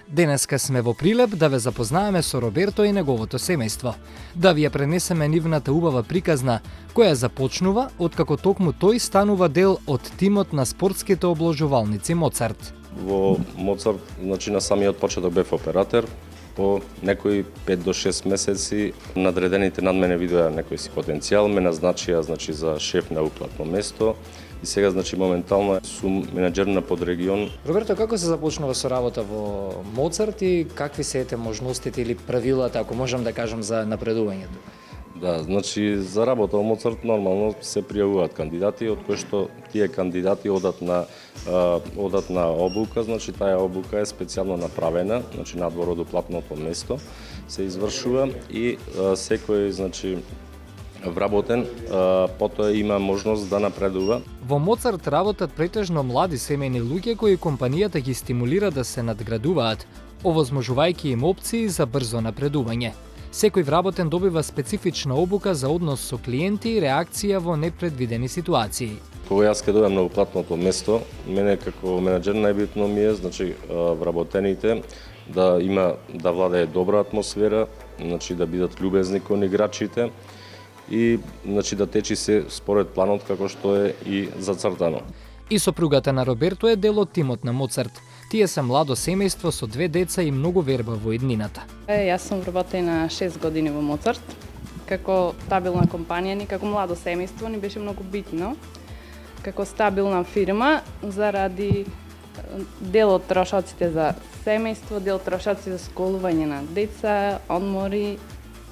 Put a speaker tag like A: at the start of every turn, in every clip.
A: Денеска сме во прилеп да ве запознаеме со Роберто и неговото семејство, да ви ја пренесеме нивната убава приказна, која започнува откако токму тој станува дел од тимот на спортските обложувалници Моцарт.
B: Во Моцарт, значи на самиот почеток бев оператор. По некои 5 до 6 месеци надредените над мене видоа некој си потенцијал, ме назначија значи за шеф на уплатно место и сега значи моментално сум менаџер на подрегион.
A: Роберто, како се започнува со работа во Моцарт и какви се ете можностите или правилата, ако можам да кажам, за напредувањето?
B: Да, значи за работа во Моцарт нормално се пријавуваат кандидати, од кои што тие кандидати одат на обука, значи таа обука е специјално направена, значи надвор од уплатното место се извршува и секој значи вработен потоа има можност да напредува.
A: Во Моцарт работат претежно млади семејни луѓе кои компанијата ги стимулира да се надградуваат, овозможувајќи им опции за брзо напредување. Секој вработен добива специфична обука за однос со клиенти и реакција во непредвидени ситуации.
B: Кога јас ке дојдам на уплатното место, мене како менаџер најбитно ми е значи вработените да владее добра атмосфера, значи да бидат љубезни кон играчите и значи да течи се според планот како што е и зацртано.
A: И сопругата на Роберто е дел од тимот на Моцарт. Тие се младо семејство со 2 деца и многу верба во еднината.
C: Јас сум вработена 6 години во Моцарт. Како стабилна компанија, ни како младо семејство ни беше многу битно. Како стабилна фирма, заради дел од трошоците за семејство, дел трошоци за школување на деца, одмори.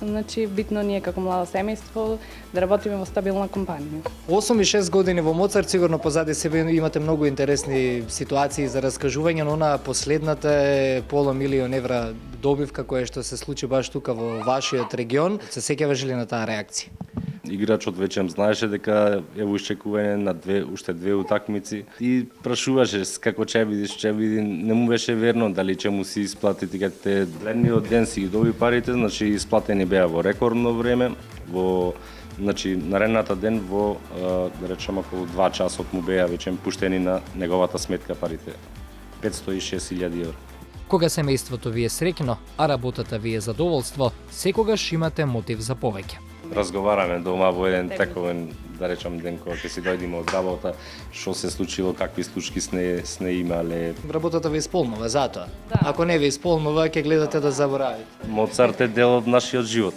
C: Значи, битно ни е како младо семејство да работиме во стабилна компанија.
A: 8 и 6 години во Моцарт, сигурно позади себе имате многу интересни ситуации за раскажување, но на последната е пола милион евра добивка која што се случи баш тука во вашиот регион. Се сеќаваш ли на таа реакција?
B: Играчот веќе знаеше дека е во ишчекување на уште две утакмици и прашуваше како ќе биде, не му беше верно дали ќе му се исплати тикете. Следниот ден си ги доби парите, значи исплатени беа во рекордно време, значи наредната ден во да речеме околу 2 часот му беа веќе пуштени на неговата сметка парите. 506.000 евра.
A: Кога семејството ви е среќно, а работата ви е задоволство, секогаш имате мотив за повеќе.
B: Разговараме дома во еден тековен, да речам, ден кога ќе си дојдеме од работа, што се случило, какви случки сне имале.
A: Работата ви исполнува затоа.
C: Да.
A: Ако не ви исполнува, ќе гледате да заборавите.
B: Моцарт е дел од нашиот живот.